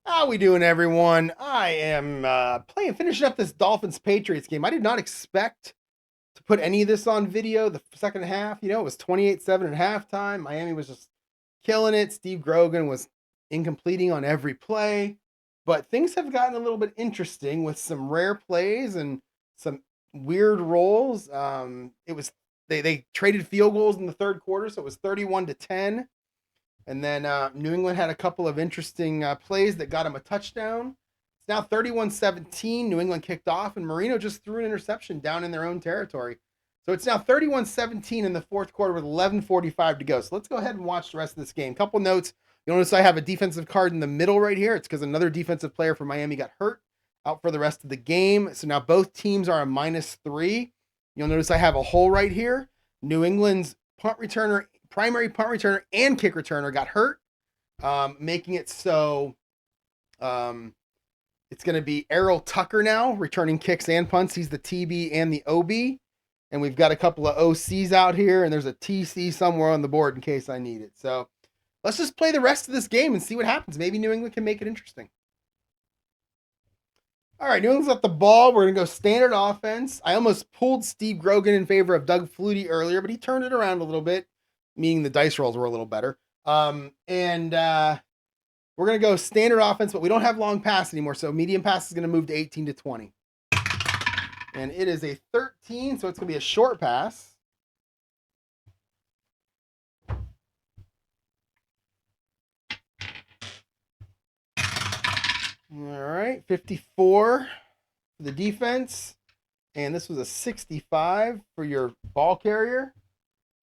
How we doing, everyone? I am finishing up this Dolphins-Patriots game. I did not expect to put any of this on video. The second half, it was 28-7 at halftime. Miami was just killing it. Steve Grogan was incompleting on every play. But things have gotten a little bit interesting with some rare plays and some weird rolls. It was they traded field goals in the third quarter, so it was 31-10. And then New England had a couple of interesting plays that got him a touchdown. It's now 31-17. New England kicked off, and Marino just threw an interception down in their own territory. So it's now 31-17 in the fourth quarter with 11:45 to go. So let's go ahead and watch the rest of this game. Couple notes. You'll notice I have a defensive card in the middle right here. It's because another defensive player for Miami got hurt out for the rest of the game. So now both teams are a -3. You'll notice I have a hole right here. New England's primary punt returner and kick returner got hurt, making it so it's going to be Errol Tucker now returning kicks and punts. He's the TB and the OB. And we've got a couple of OCs out here, and there's a TC somewhere on the board in case I need it. So let's just play the rest of this game and see what happens. Maybe New England can make it interesting. All right, New England's got the ball. We're going to go standard offense. I almost pulled Steve Grogan in favor of Doug Flutie earlier, but he turned it around a little bit, meaning the dice rolls were a little better. And we're going to go standard offense, but we don't have long pass anymore, so medium pass is going to move to 18-20. And it is a 13, so it's going to be a short pass. All right, 54 for the defense. And this was a 65 for your ball carrier.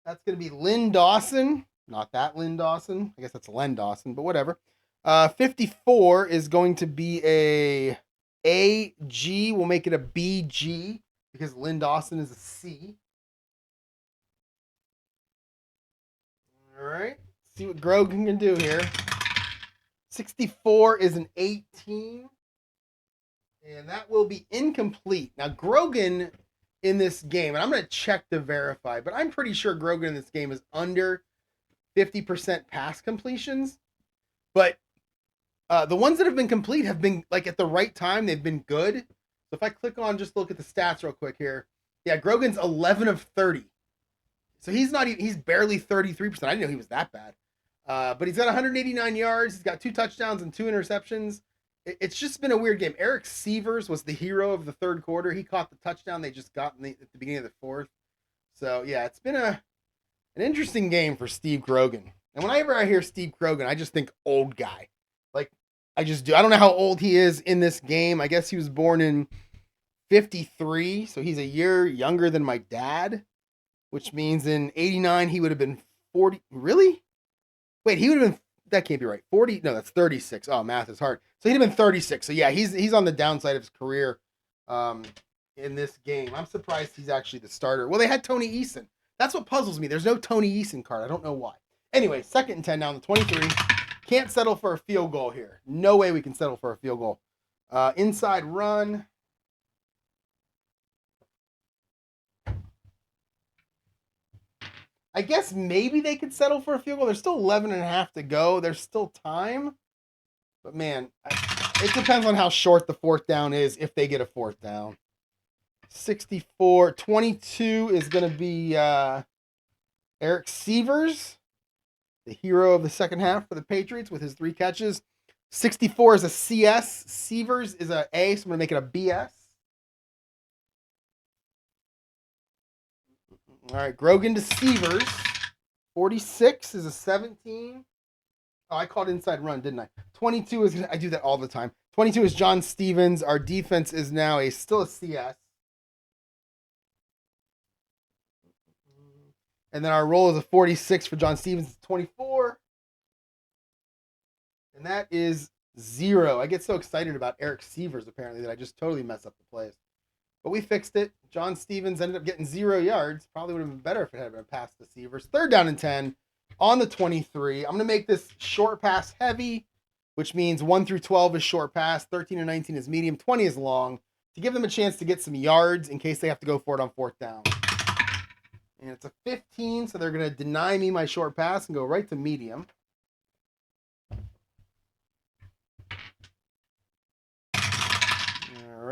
That's going to be Lynn Dawson. Not that Lynn Dawson. I guess that's Len Dawson, but whatever. 54 is going to be a AG. We'll make it a BG because Lynn Dawson is a C. All right. See what Grogan can do here. 64 is an 18. And that will be incomplete. Now, Grogan in this game, and I'm going to check to verify, but I'm pretty sure Grogan in this game is under 50% pass completions. But the ones that have been complete have been like at the right time. They've been good. So if I click on, just look at the stats real quick here. Yeah, Grogan's 11 of 30. So he's not even, he's barely 33%. I didn't know he was that bad. But he's got 189 yards. He's got 2 touchdowns and 2 interceptions. It's just been a weird game. Eric Sievers was the hero of the third quarter. He caught the touchdown they just got at the beginning of the fourth. So yeah, it's been an interesting game for Steve Grogan. And whenever I hear Steve Grogan, I just think old guy. Like I just do. I don't know how old he is in this game. I guess he was born in 53, so he's a year younger than my dad, which means in 89 he would have been 40. Really? Wait, he would have been, that can't be right. 40? No, that's 36. Oh, math is hard. So he'd have been 36. So yeah, he's on the downside of his career in this game. I'm surprised he's actually the starter. Well, they had Tony Eason. That's what puzzles me. There's no Tony Eason card. I don't know why. Anyway, 2nd and 10 down to 23. Can't settle for a field goal here. No way we can settle for a field goal. Inside run. I guess maybe they could settle for a field goal. There's still 11 and a half to go. There's still time. But man, it depends on how short the 4th down is if they get a 4th down. 64, 22 is going to be Eric Sievers, the hero of the second half for the Patriots with his 3 catches. 64 is a CS. Sievers is an A, so I'm going to make it a BS. All right, Grogan to Sievers. 46 is a 17. Oh, I called inside run, didn't I? 22 is, I do that all the time. 22 is John Stevens. Our defense is now still a CS. And then our roll is a 46 for John Stevens. 24. And that is 0. I get so excited about Eric Sievers, apparently, that I just totally mess up the plays. But we fixed it. John Stevens ended up getting 0 yards. Probably would have been better if it had been a pass to Sievers. 3rd down and 10 on the 23. I'm going to make this short pass heavy, which means 1 through 12 is short pass, 13 and 19 is medium, 20 is long, to give them a chance to get some yards in case they have to go for it on 4th down. And it's a 15, so they're going to deny me my short pass and go right to medium.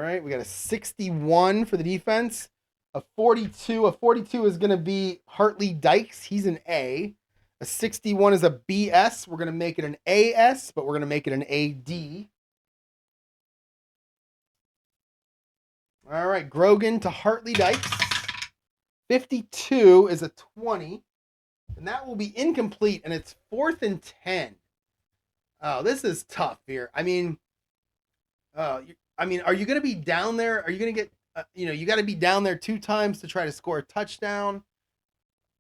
right, we got a 61 for the defense. A 42. A 42 is going to be Hartley Dykes. He's an A. A 61 is a BS. We're going to make it an AS, but we're going to make it an AD. All right, Grogan to Hartley Dykes. 52 is a 20, and that will be incomplete, and it's 4th and 10. Oh, this is tough here. I mean, are you going to be down there? Are you going to get, you got to be down there 2 times to try to score a touchdown?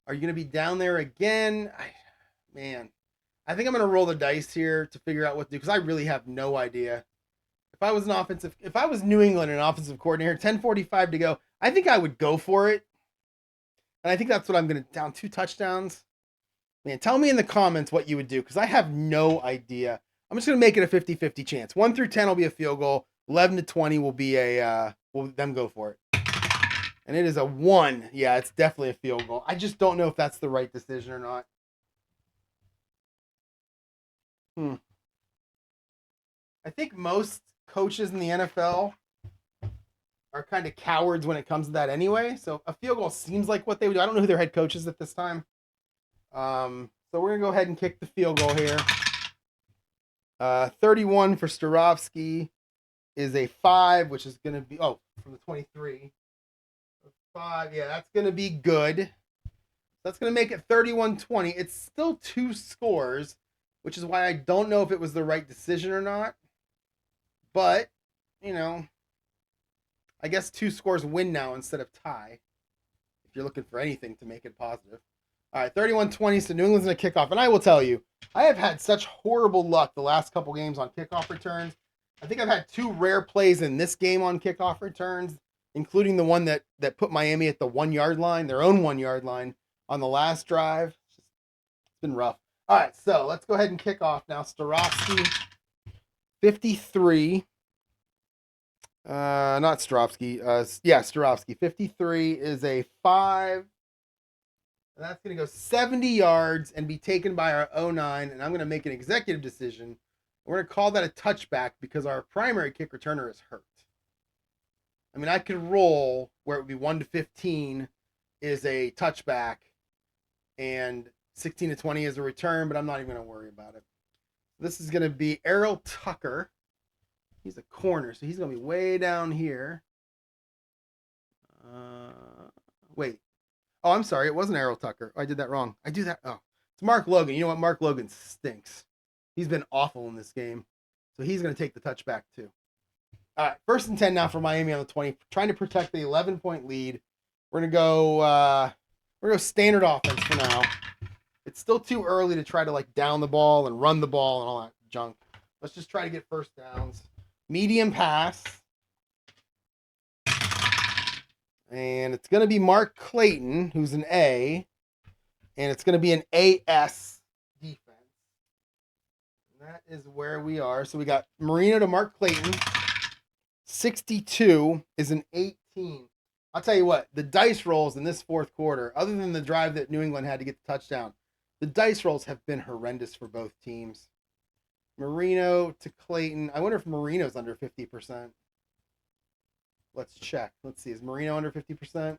Are you going to be down there again? I think I'm going to roll the dice here to figure out what to do because I really have no idea. If I was New England and an offensive coordinator, 10:45 to go, I think I would go for it. And I think that's what I'm going to down 2 touchdowns. Man, tell me in the comments what you would do because I have no idea. I'm just going to make it a 50-50 chance. 1 through 10 will be a field goal. 11 to 20 will be will them go for it. And it is a 1. Yeah, it's definitely a field goal. I just don't know if that's the right decision or not. I think most coaches in the NFL are kind of cowards when it comes to that anyway. So a field goal seems like what they would do. I don't know who their head coach is at this time. So we're going to go ahead and kick the field goal here. 31 for Sturovsky is a 5, which is going to be, from the 23. 5, yeah, that's going to be good. That's going to make it 31-20. It's still 2 scores, which is why I don't know if it was the right decision or not. But, I guess 2 scores win now instead of tie, if you're looking for anything to make it positive. All right, 31-20, so New England's going to kickoff. And I will tell you, I have had such horrible luck the last couple games on kickoff returns. I think I've had 2 rare plays in this game on kickoff returns, including the one that put Miami at the 1-yard line, their own 1-yard line on the last drive. It's been rough. All right, so let's go ahead and kick off now. Sturovsky, 53. Not Sturovsky. Sturovsky. 53 is a 5. And that's going to go 70 yards and be taken by our 09. And I'm going to make an executive decision. We're going to call that a touchback because our primary kick returner is hurt. I mean, I could roll where it would be 1 to 15 is a touchback and 16 to 20 is a return, but I'm not even going to worry about it. This is going to be Errol Tucker. He's a corner, so he's going to be way down here. Wait. Oh, I'm sorry. It wasn't Errol Tucker. I did that wrong. I do that. Oh, it's Mark Logan. You know what? Mark Logan stinks. He's been awful in this game. So he's going to take the touchback too. All right. 1st and 10 now for Miami on the 20. Trying to protect the 11-point lead. We're going to go standard offense for now. It's still too early to try to down the ball and run the ball and all that junk. Let's just try to get first downs. Medium pass. And it's going to be Mark Clayton, who's an A. And it's going to be an AS defense. And that is where we are. So we got Marino to Mark Clayton. 62 is an 18. I'll tell you what, the dice rolls in this 4th quarter, other than the drive that New England had to get the touchdown, the dice rolls have been horrendous for both teams. Marino to Clayton. I wonder if Marino's under 50%. Let's check. Let's see. Is Marino under 50%?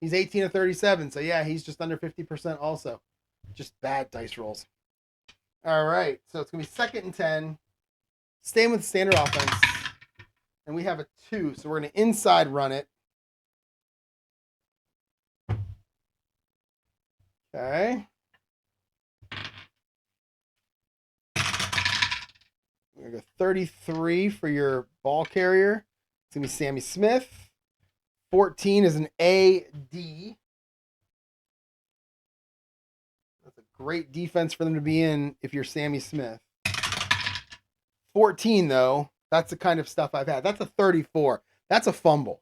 He's 18 of 37. So, yeah, he's just under 50% also. Just bad dice rolls. All right. So, it's going to be 2nd and 10. Staying with standard offense. And we have a 2. So, we're going to inside run it. Okay. We're going to go 33 for your ball carrier. It's going to be Sammy Smith. 14 is an AD. That's a great defense for them to be in if you're Sammy Smith. 14, though, that's the kind of stuff I've had. That's a 34. That's a fumble.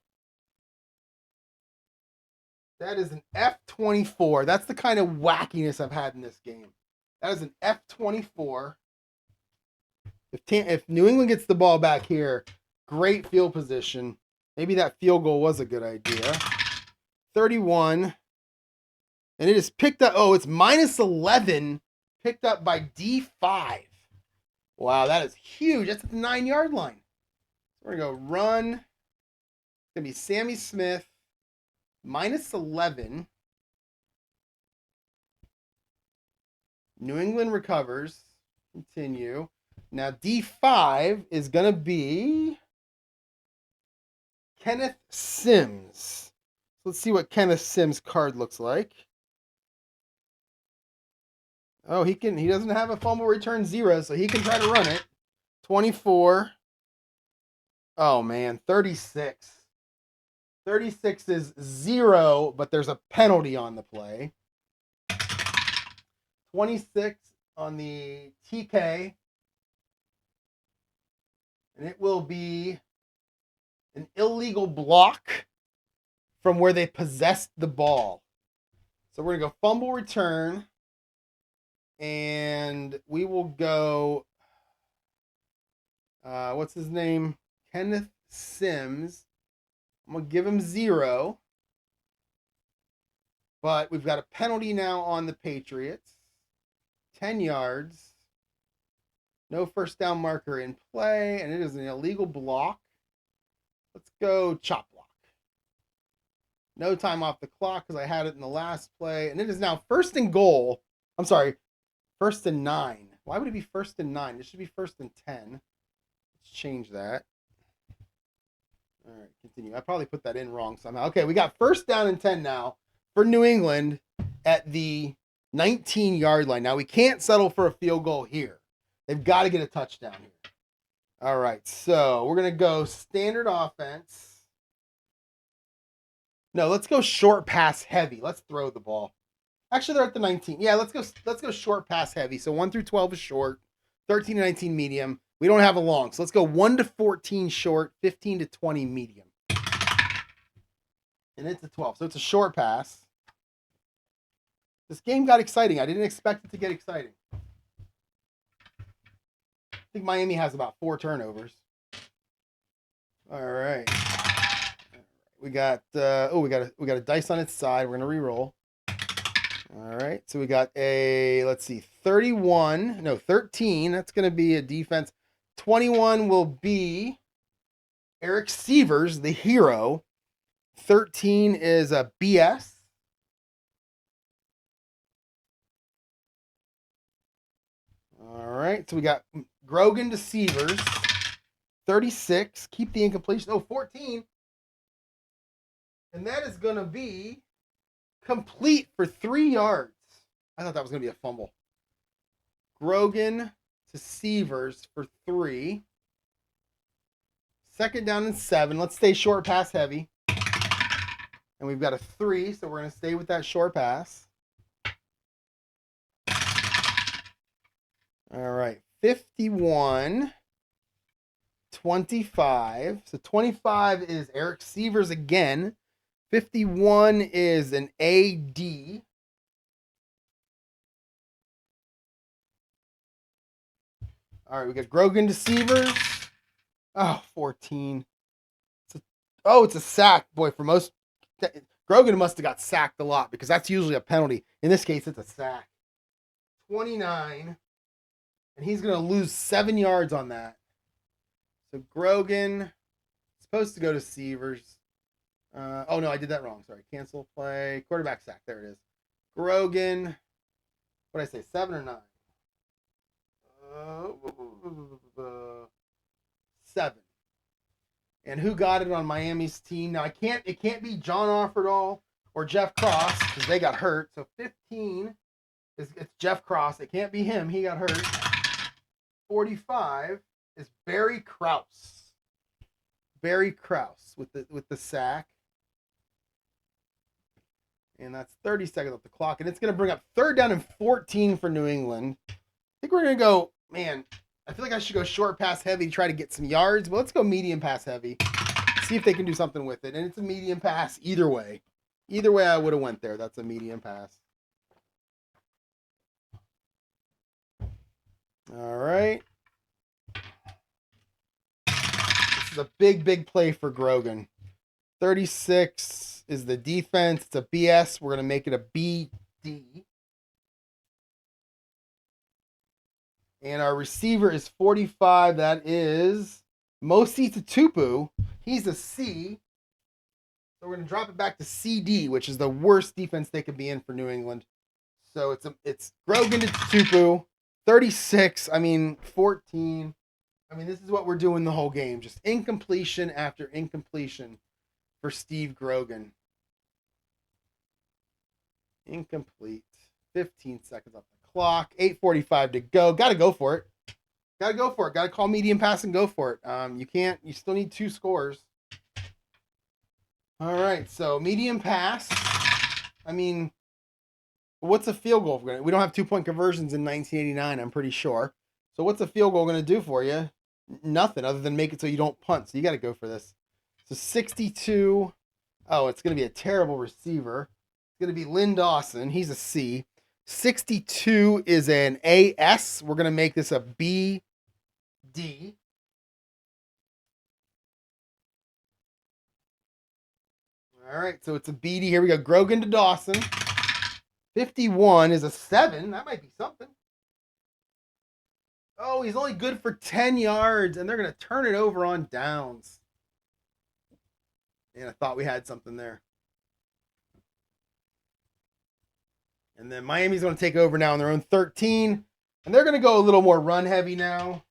That is an F24. That's the kind of wackiness I've had in this game. That is an F24. If New England gets the ball back here, great field position. Maybe that field goal was a good idea. 31. And it is picked up. Oh, it's minus 11. Picked up by D5. Wow, that is huge. That's at the 9-yard line. We're going to go run. It's going to be Sammy Smith, -11. New England recovers. Continue. Now, D5 is going to be Kenneth Sims. Let's see what Kenneth Sims' card looks like. Oh, he doesn't have a fumble return 0, so he can try to run it. 24. Oh, man, 36. 36 is 0, but there's a penalty on the play. 26 on the TK. And it will be an illegal block from where they possessed the ball. So we're going to go fumble return. And we will go, what's his name? Kenneth Sims. I'm going to give him 0. But we've got a penalty now on the Patriots. 10 yards. No first down marker in play. And it is an illegal block. Let's go chop block. No time off the clock because I had it in the last play. And it is now first and goal. I'm sorry. First and 9. Why would it be first and 9? It should be first and 10. Let's change that. All right, continue. I probably put that in wrong somehow. Okay, we got first down and 10 now for New England at the 19-yard line. Now, we can't settle for a field goal here. They've got to get a touchdown here. All right, so we're going to go standard offense. No, let's go short pass heavy. Let's throw the ball. Actually, they're at the 19. Yeah, let's go short pass heavy. So 1 through 12 is short, 13 to 19 medium. We don't have a long, so let's go 1 to 14 short, 15 to 20 medium. And it's a 12, so it's a short pass. This game got exciting. I didn't expect it to get exciting. I think Miami has about 4 turnovers. All right. We got we got a dice on its side. We're gonna re-roll. All right, so we got a, let's see, 13. That's going to be a defense. 21 will be Eric Sievers, the hero. 13 is a BS. All right, so we got Grogan to Sievers. 36, keep the incompletion. Oh, 14. And that is going to be complete for 3 yards. I thought that was going to be a fumble. Grogan to Sievers for 3. Second down and 7. Let's stay short pass heavy. And we've got a 3, so we're going to stay with that short pass. All right, 51, 25. So 25 is Eric Sievers again. 51 is an AD. All right, we got Grogan to Sievers. Oh, 14. It's a sack. Boy, for most, Grogan must have got sacked a lot because that's usually a penalty. In this case, it's a sack. 29. And he's going to lose 7 yards on that. So Grogan supposed to go to Sievers. Oh, no, I did that wrong. Sorry. Cancel play. Quarterback sack. There it is. Grogan. What did I say? 7 or 9? 7. And who got it on Miami's team? Now, it can't be John Offerdahl or Jeff Cross because they got hurt. So 15 it's Jeff Cross. It can't be him. He got hurt. 45 is Barry Krause. Barry Krause with the sack. And that's 30 seconds off the clock. And it's going to bring up third down and 14 for New England. I think we're going to go, man, I feel like I should go short pass heavy to try to get some yards. But let's go medium pass heavy. See if they can do something with it. And it's a medium pass either way. Either way I would have went there. That's a medium pass. All right. This is a big play for Grogan. 36 is the defense. It's a BS. We're going to make it a BD. And our receiver is 45. That is Mosi Tupu, he's a C. So we're going to drop it back to CD, which is the worst defense they could be in for New England. So it's Grogan to Tupu, 36. I mean, 14. I mean, this is what we're doing the whole game. Just incompletion after incompletion for Steve Grogan. Incomplete. 15 seconds off the clock. 8:45 to go. Got to go for it. Got to go for it. Got to call medium pass and go for it. You can't. You still need 2 scores. All right. So medium pass. I mean, what's a field goal? We don't have 2-point conversions in 1989. I'm pretty sure. So what's a field goal going to do for you? Nothing other than make it so you don't punt. So you got to go for this. So 62. Oh, it's going to be a terrible receiver. It's going to be Lynn Dawson. He's a C. 62 is an AS. We're going to make this a BD. All right, so it's a BD. Here we go. Grogan to Dawson. 51 is a 7. That might be something. Oh, he's only good for 10 yards, and they're going to turn it over on downs. And I thought we had something there. And then Miami's going to take over now on their own 13. And they're going to go a little more run heavy now.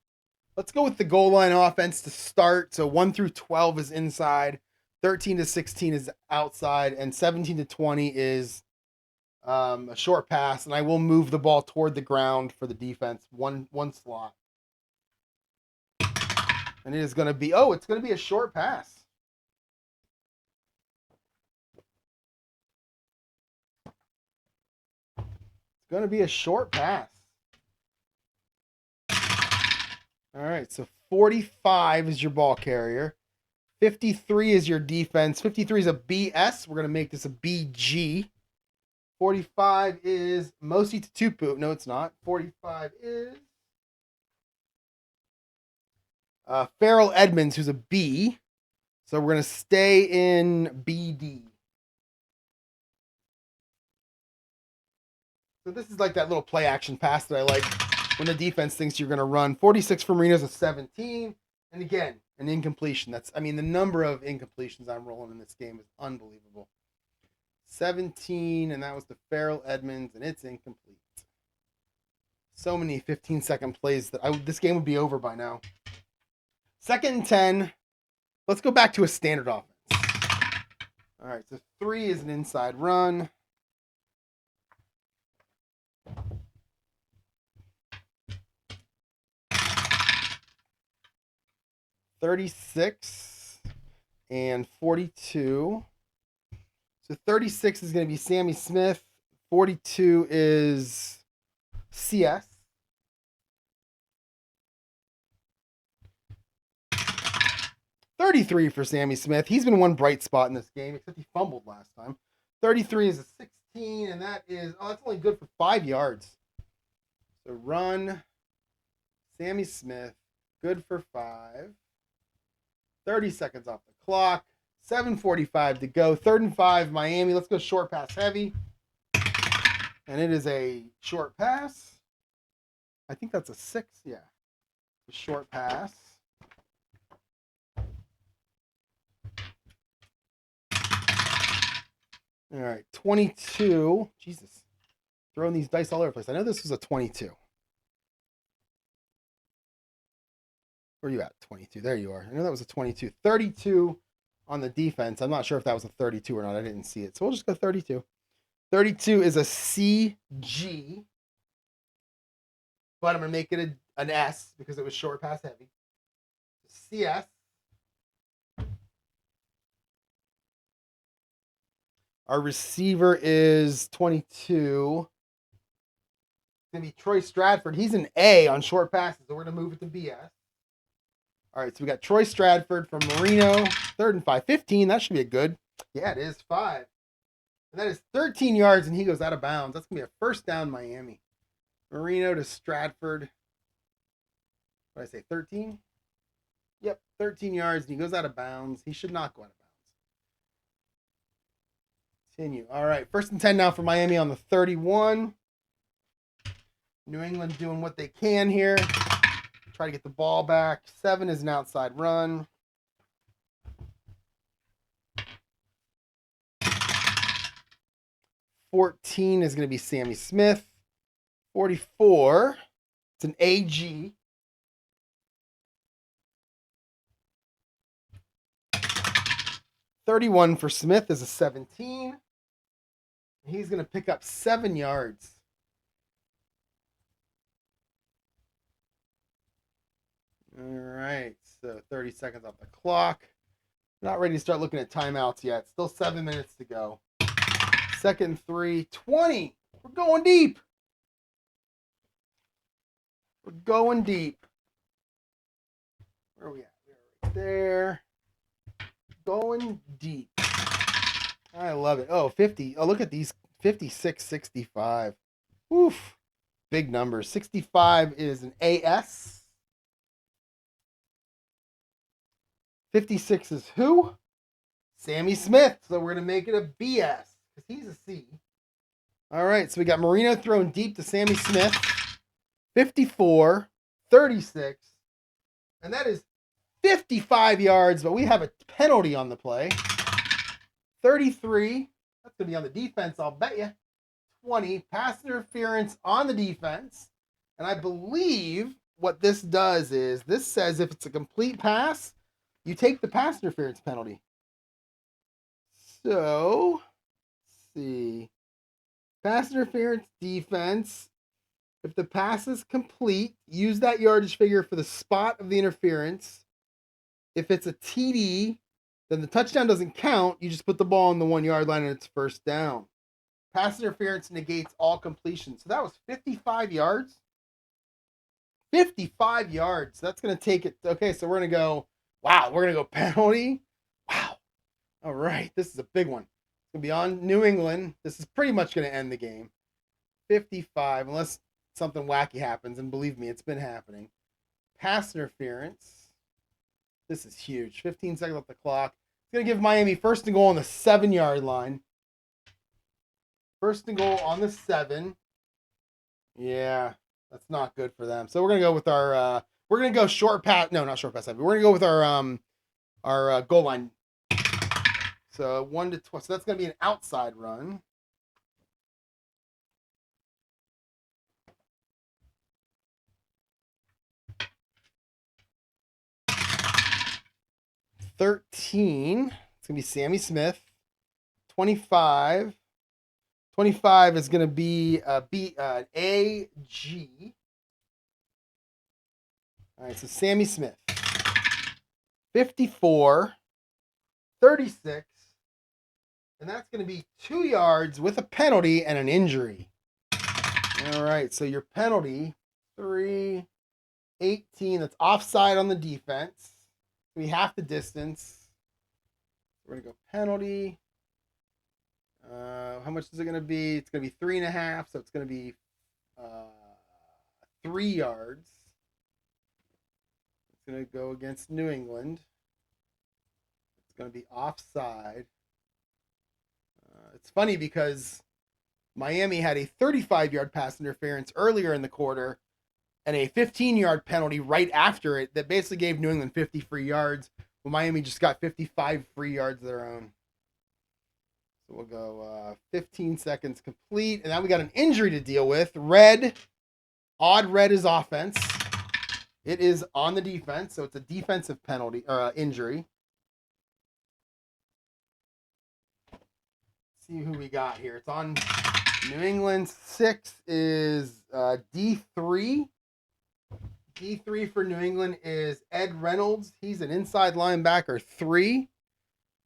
Let's go with the goal line offense to start. So 1 through 12 is inside. 13 to 16 is outside. And 17 to 20 is a short pass. And I will move the ball toward the ground for the defense. One slot. And it is going to be, it's going to be a short pass. Going to be a short pass. All right, so 45 is your ball carrier. 53 is your defense. 53 is a BS. We're going to make this a BG. 45 is Mosi Tupu. No, it's not. 45 is Farrell Edmonds, who's a B. So we're going to stay in BD. So this is like that little play action pass that I like when the defense thinks you're going to run. 46 for Marino's a 17. And again, an incompletion. The number of incompletions I'm rolling in this game is unbelievable. 17, and that was the Farrell Edmonds, and it's incomplete. So many 15-second plays that this game would be over by now. 2nd and 10. Let's go back to a standard offense. All right, so 3 is an inside run. $36 and 42. So 36 is going to be Sammy Smith. 42 is CS. 33 for Sammy Smith. He's been one bright spot in this game, except he fumbled last time. 33 is a 16, and that's only good for 5 yards. So run, Sammy Smith, good for 5. 30 seconds off the clock. 7:45 to go. 3rd and 5, Miami. Let's go short pass heavy. And it is a short pass. I think that's a 6. Yeah. A short pass. All right. 22. Jesus. Throwing these dice all over the place. I know this was a 22. Where are you at? 22. There you are. I know that was a 22. 32 on the defense. I'm not sure if that was a 32 or not. I didn't see it. So we'll just go 32. 32 is a CG. But I'm going to make it an S because it was short pass heavy. CS. Our receiver is 22. It's going to be Troy Stratford. He's an A on short passes. So we're going to move it to BS. All right, so we got Troy Stratford from Marino. 3rd and 5. 15, that should be a good. Yeah, it is 5. And that is 13 yards, and he goes out of bounds. That's going to be a 1st down, Miami. Marino to Stratford. What did I say, 13? Yep, 13 yards, and he goes out of bounds. He should not go out of bounds. Continue. All right, 1st and 10 now for Miami on the 31. New England doing what they can here. try to get the ball back. 7 is an outside run. 14 is going to be Sammy Smith. 44, it's an AG. 31 for Smith is a 17. He's going to pick up 7 yards. All right, so 30 seconds off the clock. Not ready to start looking at timeouts yet. Still 7 minutes to go. Second 3, 20. We're going deep. We're going deep. Where are we at? We're right there. Going deep. I love it. Oh, 50. Oh, look at these. 56, 65. Oof. Big numbers. 65 is an AS. 56 is who? Sammy Smith. So we're going to make it a BS because he's a C. All right. So we got Marino thrown deep to Sammy Smith. 54, 36. And that is 55 yards, but we have a penalty on the play. 33. That's going to be on the defense, I'll bet you. 20. Pass interference on the defense. And I believe what this does is this says if it's a complete pass, you take the pass interference penalty. So, let's see. Pass interference defense. If the pass is complete, use that yardage figure for the spot of the interference. If it's a TD, then the touchdown doesn't count. You just put the ball on the 1 yard line and it's first down. Pass interference negates all completions. So that was 55 yards. 55 yards. That's going to take it. Okay, so we're going to go, wow, we're going to go penalty. Wow. All right, this is a big one. It's going to be on New England. This is pretty much going to end the game. 55, unless something wacky happens, and believe me, it's been happening. Pass interference. This is huge. 15 seconds off the clock. It's going to give Miami first and goal on the 7 yard line. First and goal on the 7. Yeah, that's not good for them. So we're going to go with our, we're going to go short pass. No, not short pass. We're going to go with our goal line. So 1 to 12. So that's going to be an outside run. $13. It's going to be Sammy Smith. 25. 25 is going to be AG. All right, so Sammy Smith. 54. 36. And that's going to be 2 yards with a penalty and an injury. All right, so your penalty, 3, 18. That's offside on the defense. We half the distance. We're going to go penalty. How much is it going to be? It's going to be 3.5, so it's going to be 3 yards. It's going to go against New England. It's going to be offside. It's funny because Miami had a 35-yard pass interference earlier in the quarter and a 15-yard penalty right after it that basically gave New England 50 free yards. Well, Miami just got 55 free yards of their own. So we'll go 15 seconds complete. And now we got an injury to deal with. Red. Odd red is offense. It is on the defense, so it's a defensive penalty or injury. See who we got here. It's on New England. 6 is D3. D3 for New England is Ed Reynolds. He's an inside linebacker 3.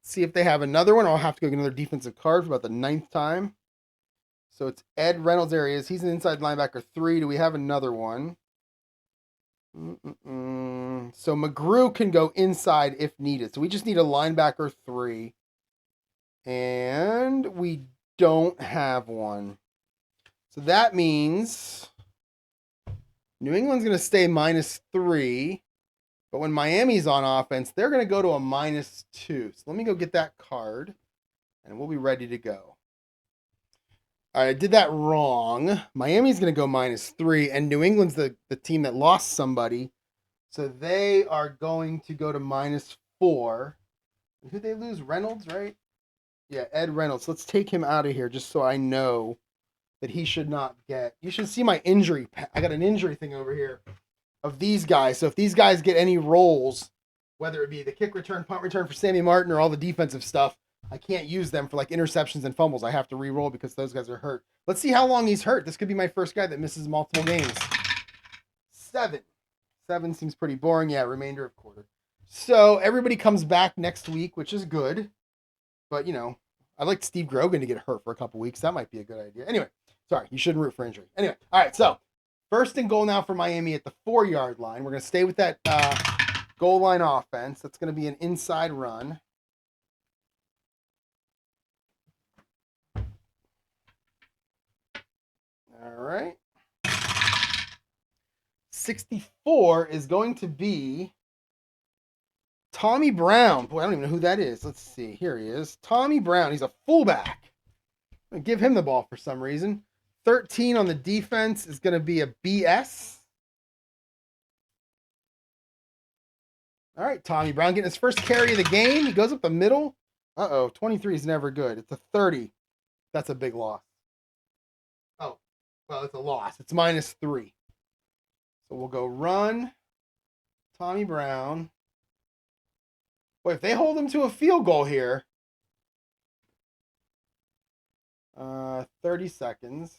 See if they have another one. I'll have to go get another defensive card for about the 9th time. So it's Ed Reynolds. There he is. He's an inside linebacker 3. Do we have another one? So McGrew can go inside if needed. So we just need a linebacker 3. And we don't have one. So that means New England's going to stay -3. But when Miami's on offense, they're going to go to a -2. So let me go get that card, and we'll be ready to go. All right, I did that wrong. Miami's going to go -3, and New England's the team that lost somebody. So they are going to go to -4. And who they lose? Reynolds, right? Yeah, Ed Reynolds. Let's take him out of here just so I know that he should not get. You should see my injury. I got an injury thing over here of these guys. So if these guys get any rolls, whether it be the kick return, punt return for Sammy Martin, or all the defensive stuff, I can't use them for like interceptions and fumbles. I have to re-roll because those guys are hurt. Let's see how long he's hurt. This could be my first guy that misses multiple games. 7. 7 seems pretty boring. Yeah, remainder of quarter. So everybody comes back next week, which is good. But, you know, I'd like Steve Grogan to get hurt for a couple weeks. That might be a good idea. Anyway, sorry, you shouldn't root for injury. Anyway, all right, so first and goal now for Miami at the 4-yard line. We're going to stay with that goal line offense. That's going to be an inside run. All right. 64 is going to be Tommy Brown. Boy, I don't even know who that is. Let's see. Here he is. Tommy Brown. He's a fullback. I'm going to give him the ball for some reason. 13 on the defense is going to be a BS. All right, Tommy Brown getting his first carry of the game. He goes up the middle. Uh-oh, 23 is never good. It's a 30. That's a big loss. Oh, well, it's a loss. It's -3. So we'll go run. Tommy Brown. Boy, if they hold him to a field goal here, 30 seconds.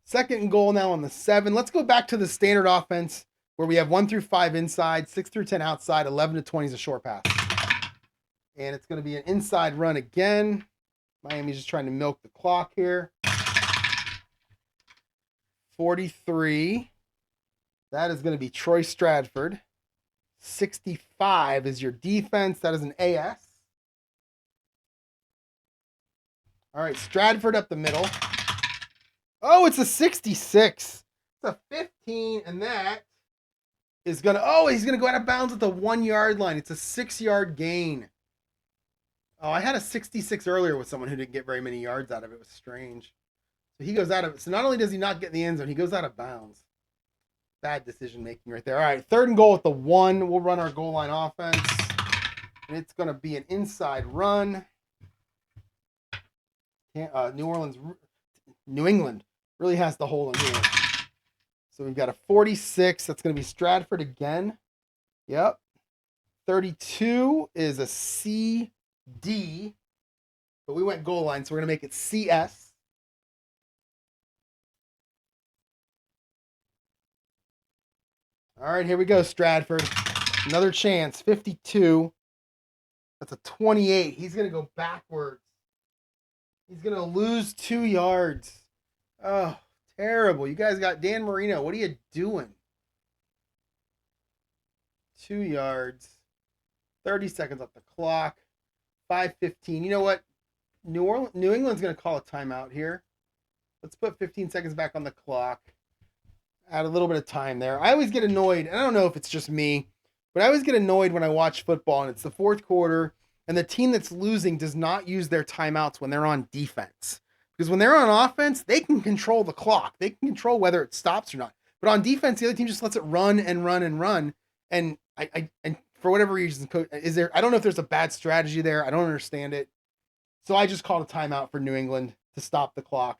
Second and goal now on the 7. Let's go back to the standard offense where we have 1 through 5 inside, 6 through 10 outside, 11 to 20 is a short pass. And it's going to be an inside run again. Miami's just trying to milk the clock here. 43. That is going to be Troy Stradford. 65 is your defense. That is an AS. All right, Stradford up the middle. Oh, it's a 66. It's a 15, and that is going to... Oh, he's going to go out of bounds at the 1-yard line. It's a 6-yard gain. Oh, I had a 66 earlier with someone who didn't get very many yards out of it. It was strange. So he goes out of... So not only does he not get in the end zone, he goes out of bounds. Bad decision making right there. All right, third and goal at the 1. We'll run our goal line offense. And it's going to be an inside run. New England really has the hold on here. So we've got a 46. That's going to be Stradford again. Yep. 32 is a CD. But we went goal line, so we're going to make it CS. All right, here we go, Stradford. Another chance. 52. That's a 28. He's going to go backwards. He's going to lose 2 yards. Oh, terrible. You guys got Dan Marino. What are you doing? 2 yards. 30 seconds off the clock. 5:15. You know what? New England's going to call a timeout here. Let's put 15 seconds back on the clock. Add a little bit of time there. I always get annoyed, and I don't know if it's just me, but I always get annoyed when I watch football and it's the fourth quarter and the team that's losing does not use their timeouts when they're on defense. Because when they're on offense, they can control the clock. They can control whether it stops or not. But on defense, the other team just lets it run and run and run. And and for whatever reason, I don't know if there's a bad strategy there. I don't understand it. So I just called a timeout for New England to stop the clock.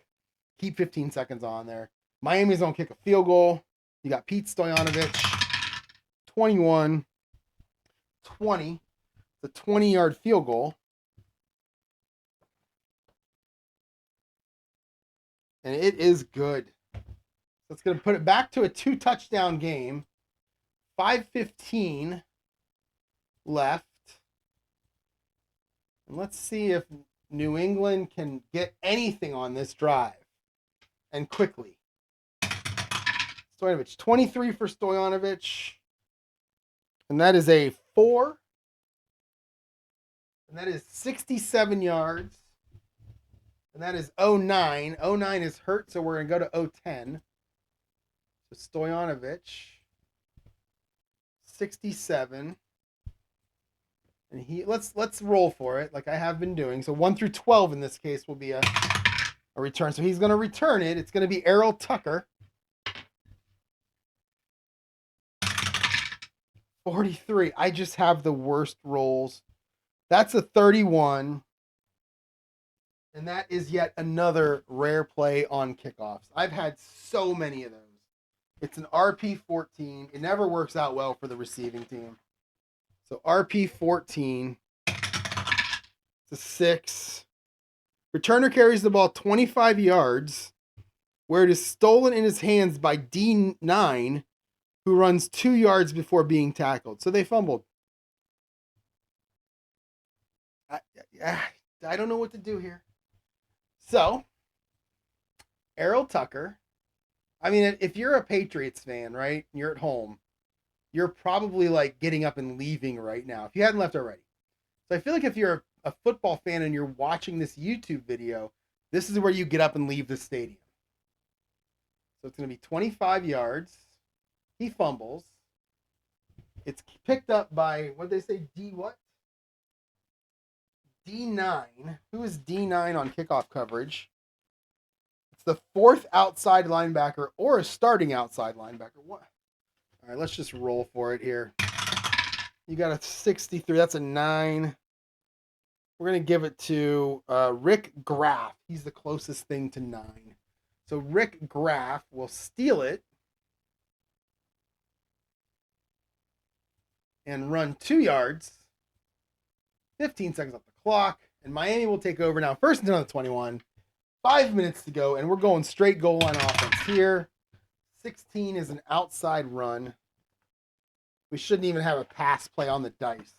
Keep 15 seconds on there. Miami's going to kick a field goal. You got Pete Stoyanovich. 21-20. The 20-yard field goal. And it is good. So it's going to put it back to a 2-touchdown game. 5:15 left. And let's see if New England can get anything on this drive. And quickly. Stoyanovich, 23 for Stoyanovich. And that is a 4. And that is 67 yards. And that is 09. 09 is hurt, so we're going to go to 010. So Stoyanovich, 67. And let's roll for it like I have been doing. So 1 through 12 in this case will be a return. So he's going to return it. It's going to be Errol Tucker. 43. I just have the worst rolls. That's a 31. And that is yet another rare play on kickoffs. I've had so many of those. It's an RP 14. It never works out well for the receiving team. So RP 14. It's a 6. Returner carries the ball 25 yards, where it is stolen in his hands by D9, who runs 2 yards before being tackled. So they fumbled. I don't know what to do here. So, Errol Tucker. I mean, if you're a Patriots fan, right, and you're at home, you're probably like getting up and leaving right now if you hadn't left already. So I feel like if you're a football fan and you're watching this YouTube video, this is where you get up and leave the stadium. So it's going to be 25 yards. He fumbles. It's picked up by, what did they say, D what? D9. Who is D9 on kickoff coverage? It's the 4th outside linebacker or a starting outside linebacker. What? All right, let's just roll for it here. You got a 63. That's a 9. We're going to give it to Rick Graff. He's the closest thing to 9. So Rick Graff will steal it and run 2 yards. 15 seconds off the clock. And Miami will take over now. First and 10 on the 21. 5 minutes to go. And we're going straight goal line offense here. 16 is an outside run. We shouldn't even have a pass play on the dice.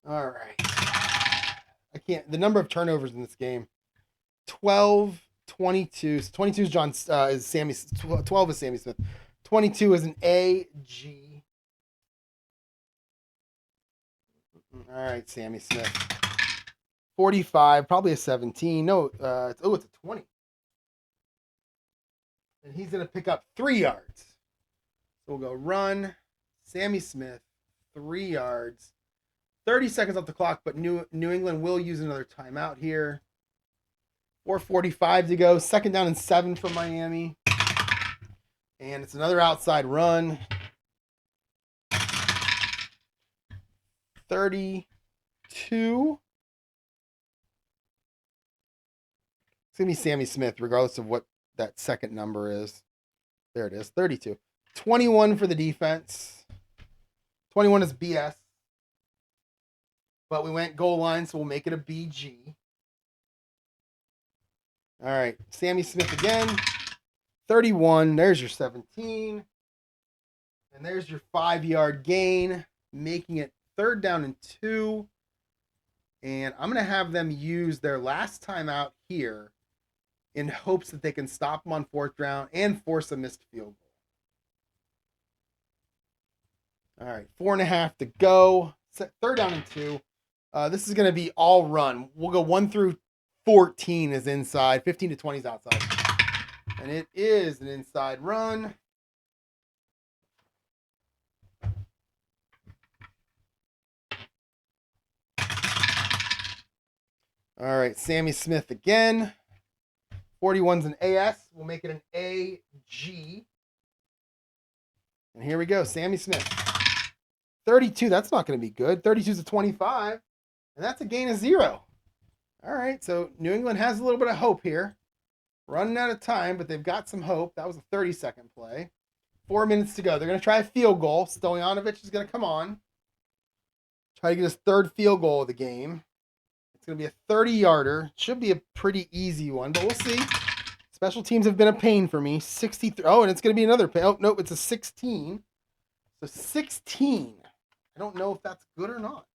All right. I can't. The number of turnovers in this game. 12, 22. So 22 is is Sammy. 12 is Sammy Smith. 22 is an AG. All right, Sammy Smith. 45, probably a 17. No, it's a 20. And he's going to pick up 3 yards. So we'll go run. Sammy Smith, 3 yards. 30 seconds off the clock, but New England will use another timeout here. 4:45 to go. 2nd down and 7 for Miami. And it's another outside run. 32. It's going to be Sammy Smith, regardless of what that second number is. There it is, 32. 21 for the defense. 21 is BS. But we went goal line, so we'll make it a BG. All right, Sammy Smith again. 31. There's your 17. And there's your 5-yard gain, making it 3rd down and 2. And I'm going to have them use their last timeout here in hopes that they can stop them on 4th down and force a missed field goal. All right, 4.5 to go. 3rd down and 2. This is going to be all run. We'll go 1 through 14 is inside. 15 to 20 is outside. And it is an inside run. All right, Sammy Smith again. 41's an AS. We'll make it an AG. And here we go, Sammy Smith. 32, that's not going to be good. 32 is a 25. And that's a gain of 0. All right, so New England has a little bit of hope here. Running out of time, but they've got some hope. That was a 30-second play. 4 minutes to go. They're going to try a field goal. Stoyanovich is going to come on. Try to get his 3rd field goal of the game. It's going to be a 30-yarder. Should be a pretty easy one, but we'll see. Special teams have been a pain for me. 63. Oh, and it's going to be another pain. Oh, no, it's a 16. So 16. I don't know if that's good or not.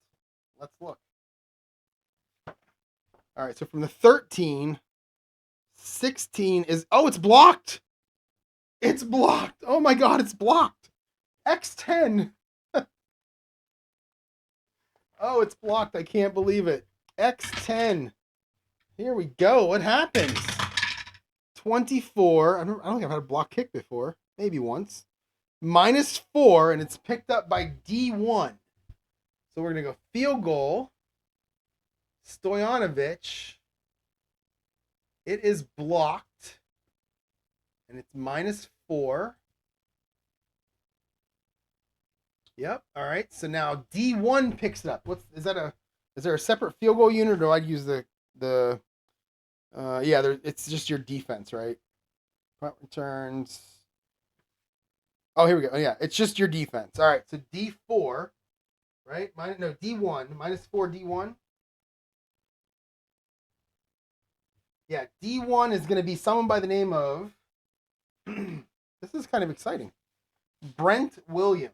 Let's look. All right, so from the 13, 16 is... Oh, it's blocked. It's blocked. Oh, my God, it's blocked. X10. Oh, it's blocked. I can't believe it. X10. Here we go. What happens? 24. I don't think I've had a block kick before. Maybe once. -4, and it's picked up by D1. So we're going to go field goal. Stoyanovich. It is blocked. And it's -4. Yep. All right. So now D1 picks it up. Is there a separate field goal unit, or do I use the yeah, it's just your defense, right? Punt returns. Oh, here we go. Oh, yeah, it's just your defense. All right. So D4, right? D1 -4 D1. Yeah, D1 is going to be someone by the name of this is kind of exciting. Brent Williams.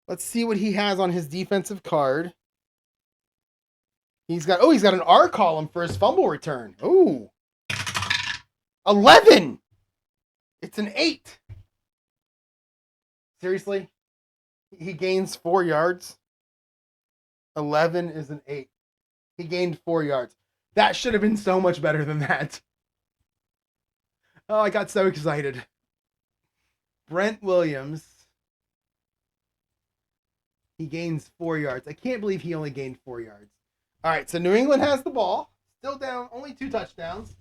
Let's see what he has on his defensive card. He's got an R column for his fumble return. Ooh. 11. It's an 8. Seriously? He gains 4 yards. 11 is an 8. He gained 4 yards. That should have been so much better than that. Oh, I got so excited. Brent Williams. He gains 4 yards. I can't believe he only gained 4 yards. All right, so New England has the ball. Still down, only 2 touchdowns.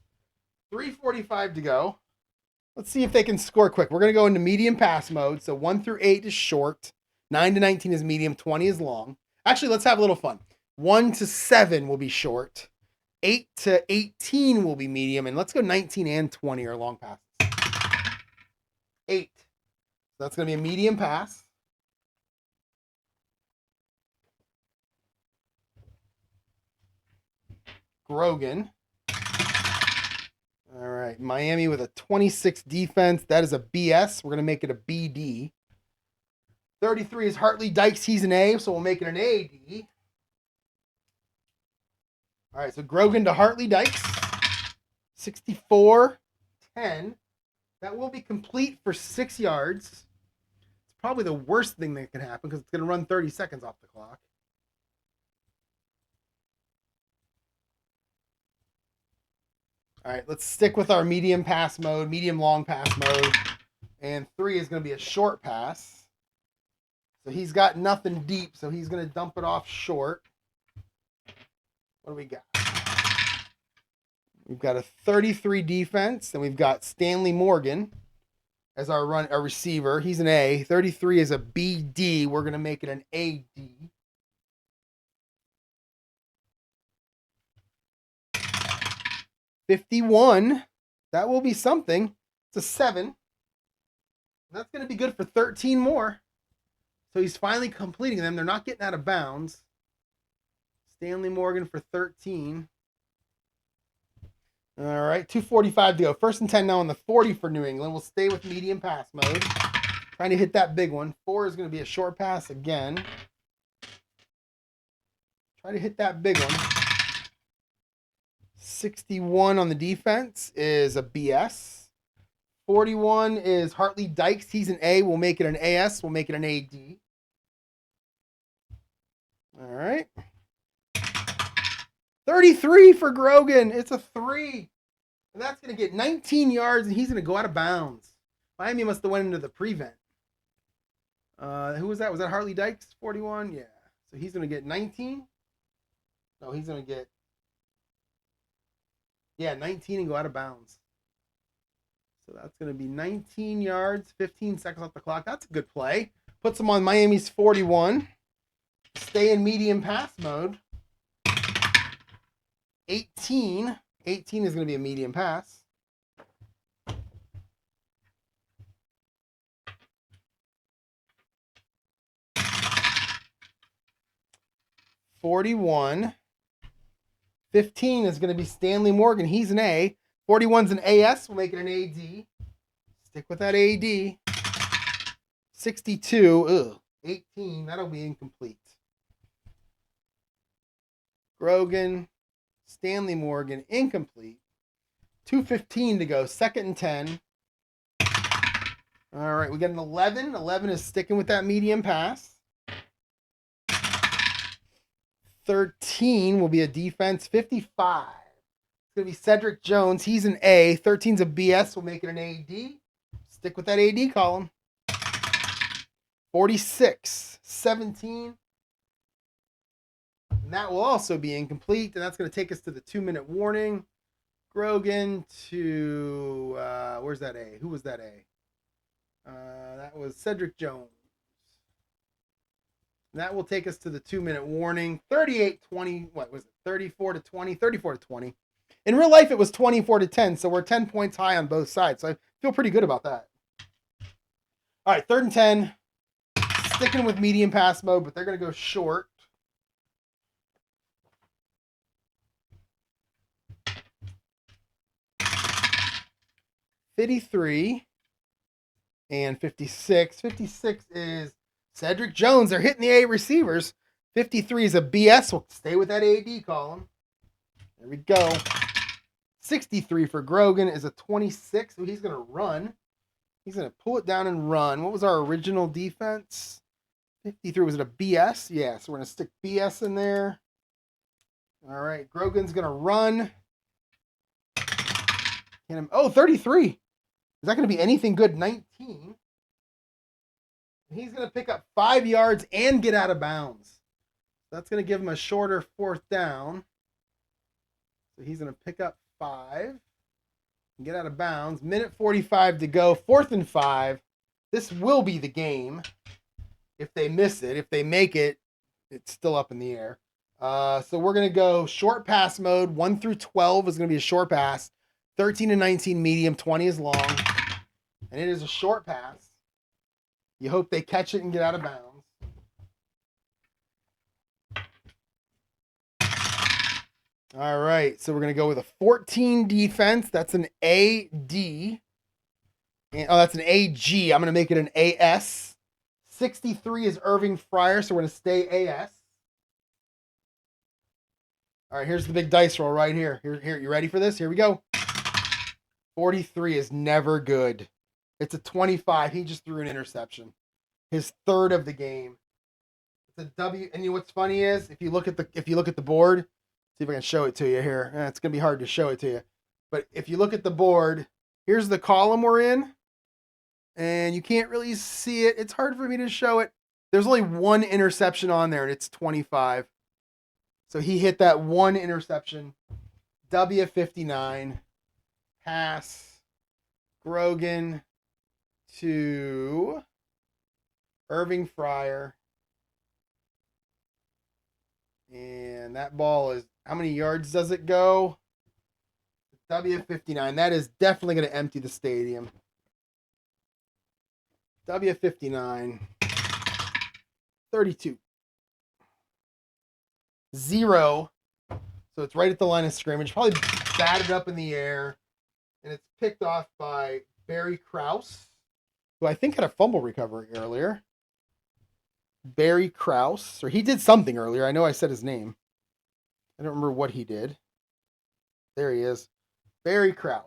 3:45 to go. Let's see if they can score quick. We're going to go into medium pass mode. So 1 through 8 is short. 9 to 19 is medium. 20 is long. Actually, let's have a little fun. 1 to 7 will be short. 8 to 18 will be medium. And let's go 19 and 20 are long passes. 8. So that's going to be a medium pass. Grogan. All right, Miami with a 26 defense. That is a BS. We're going to make it a BD. 33 is Hartley Dykes. He's an A, so we'll make it an AD. All right, so Grogan to Hartley Dykes. 64, 10. That will be complete for 6 yards. It's probably the worst thing that can happen because it's going to run 30 seconds off the clock. All right, let's stick with our medium pass mode, medium long pass mode. And 3 is going to be a short pass. So he's got nothing deep, so he's going to dump it off short. What do we got? We've got a 33 defense, and we've got Stanley Morgan as our receiver. He's an A. 33 is a BD. We're going to make it an AD. 51. That will be something. It's a 7. That's going to be good for 13 more. So he's finally completing them. They're not getting out of bounds. Stanley Morgan for 13. All right, 2:45 to go. 1st and 10 now on the 40 for New England. We'll stay with medium pass mode. Trying to hit that big one. 4 is going to be a short pass again. Try to hit that big one. 61 on the defense is a BS. 41 is Hartley Dykes. He's an A. We'll make it an AS. We'll make it an AD. All right. 33 for Grogan. It's a 3. And that's going to get 19 yards, and he's going to go out of bounds. Miami must have went into the prevent. Who was that? Was that Hartley Dykes? 41? Yeah. So he's going to get 19. No, he's going to get 19 and go out of bounds. So that's going to be 19 yards, 15 seconds off the clock. That's a good play. Puts him on Miami's 41. Stay in medium pass mode. 18. 18 is going to be a medium pass. $41. 15 is going to be Stanley Morgan. He's an A. 41's an AS. We'll make it an AD. Stick with that AD. 62. 18. That'll be incomplete. Grogan. Stanley Morgan. Incomplete. 2:15 to go. 2nd and 10. All right. We got an 11. 11 is sticking with that medium pass. 13 will be a defense. 55. It's going to be Cedric Jones. He's an A. 13's a BS. We'll make it an AD. Stick with that AD column. 46. 17. And that will also be incomplete. And that's going to take us to the 2-minute warning. Grogan to, where's that A? Who was that A? That was Cedric Jones. And that will take us to the 2-minute warning. 38-20. What was it? 34-20. 34-20. In real life, it was 24-10. So we're 10 points high on both sides. So I feel pretty good about that. All right, 3rd and 10. Sticking with medium pass mode, but they're going to go short. $53 and 56. 56 is Cedric Jones. They're hitting the A receivers. 53 is a BS. We'll stay with that AD column. There we go. 63 for Grogan is a 26. So he's going to run. He's going to pull it down and run. What was our original defense? 53. Was it a BS? Yeah, so we're going to stick BS in there. All right. Grogan's going to run. Oh, 33. Is that going to be anything good? 19. He's going to pick up 5 yards and get out of bounds. That's going to give him a shorter 4th down. So he's going to pick up 5 and get out of bounds. Minute 45 to go. 4th and 5. This will be the game if they miss it. If they make it, it's still up in the air. So we're going to go short pass mode. 1 through 12 is going to be a short pass. 13 to 19 medium. 20 is long. And it is a short pass. You hope they catch it and get out of bounds. All right, so we're going to go with a 14 defense. That's an AD. Oh, that's an AG. I'm going to make it an AS. 63 is Irving Fryer, so we're going to stay AS. All right, here's the big dice roll right here. Here, you ready for this? Here we go. 43 is never good. It's a 25. He just threw an interception. His 3rd of the game. It's a W. And you know what's funny is if you look at the board, see if I can show it to you here. It's gonna be hard to show it to you. But if you look at the board, here's the column we're in. And you can't really see it. It's hard for me to show it. There's only 1 interception on there, and it's 25. So he hit that 1 interception. W59. Pass. Grogan to Irving Fryer. And that ball is, how many yards does it go? W59. That is definitely going to empty the stadium. W59. 32. 0. So it's right at the line of scrimmage. Probably batted up in the air. And it's picked off by Barry Krause, who I think had a fumble recovery earlier. Barry Krause. Or he did something earlier. I know I said his name. I don't remember what he did. There he is. Barry Krause.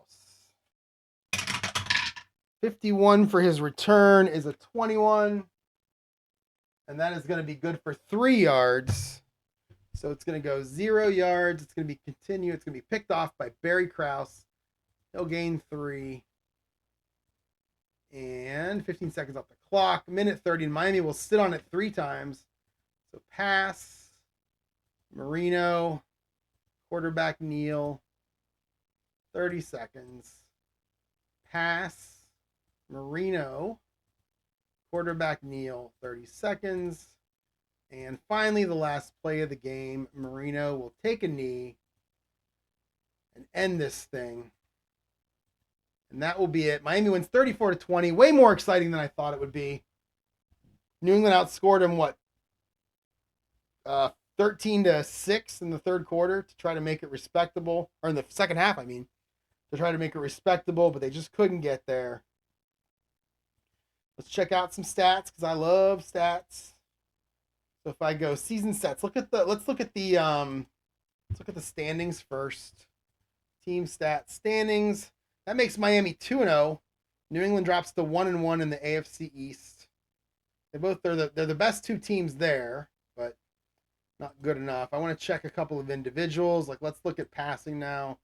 51 for his return is a 21. And that is going to be good for 3 yards. So it's going to go 0 yards. It's going to be continue. It's going to be picked off by Barry Krause. He'll gain 3. And 15 seconds off the clock. Minute 30. And Miami will sit on it 3 times. So pass. Marino. Quarterback kneel. 30 seconds. Pass. Marino. Quarterback kneel. 30 seconds. And finally, the last play of the game. Marino will take a knee and end this thing. And that will be it. Miami wins 34-20. Way more exciting than I thought it would be. New England outscored them, 13-6 in the 3rd quarter to try to make it respectable. Or in the second half, I mean. To try to make it respectable, but they just couldn't get there. Let's check out some stats, because I love stats. So if I go season stats, let's look at the standings first. Team stats standings. That makes Miami 2-0. New England drops to 1-1 in the AFC East. They're the best 2 teams there, but not good enough. I want to check a couple of individuals. Like, let's look at passing now.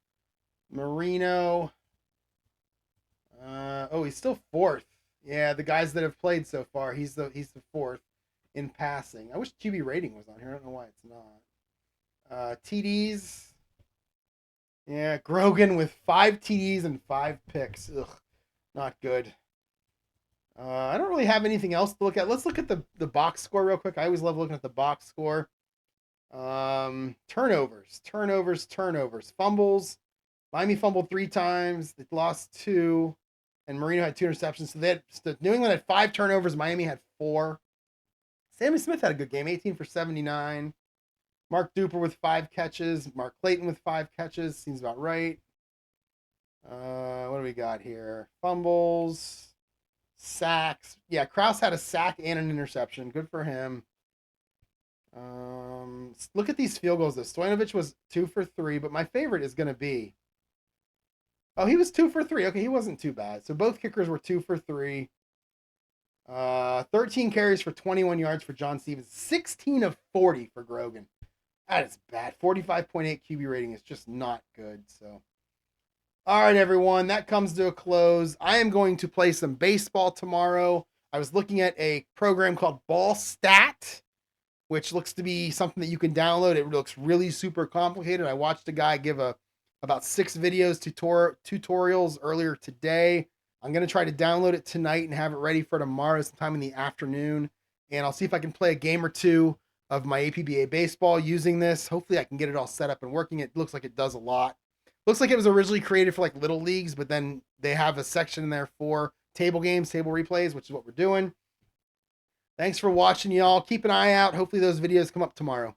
Marino. He's still 4th. Yeah, the guys that have played so far, he's the 4th in passing. I wish QB rating was on here. I don't know why it's not. TDs. Yeah, Grogan with 5 TDs and 5 picks. Ugh, not good. I don't really have anything else to look at. Let's look at the box score real quick. I always love looking at the box score. Turnovers. Fumbles. Miami fumbled 3 times. They lost 2. And Marino had 2 interceptions. So New England had 5 turnovers. Miami had 4. Sammy Smith had a good game, 18 for 79. Mark Duper with 5 catches. Mark Clayton with 5 catches. Seems about right. What do we got here? Fumbles, sacks. Yeah, Kraus had a sack and an interception. Good for him. Look at these field goals. Though Stojanovic was 2 for 3, but my favorite is going to be. Oh, he was 2 for 3. Okay, he wasn't too bad. So both kickers were 2 for 3. 13 carries for 21 yards for John Stevens. 16 of 40 for Grogan. That is bad. 45.8 QB rating is just not good. So, all right, everyone, that comes to a close. I am going to play some baseball tomorrow. I was looking at a program called Ball Stat, which looks to be something that you can download. It looks really super complicated. I watched a guy give about 6 videos tutorials earlier today. I'm going to try to download it tonight and have it ready for tomorrow sometime in the afternoon. And I'll see if I can play a game or two of my APBA baseball using this. Hopefully I can get it all set up and working. It looks like it does a lot. Looks like it was originally created for like little leagues, but then they have a section in there for table games, table replays, which is what we're doing. Thanks for watching, y'all. Keep an eye out. Hopefully those videos come up tomorrow.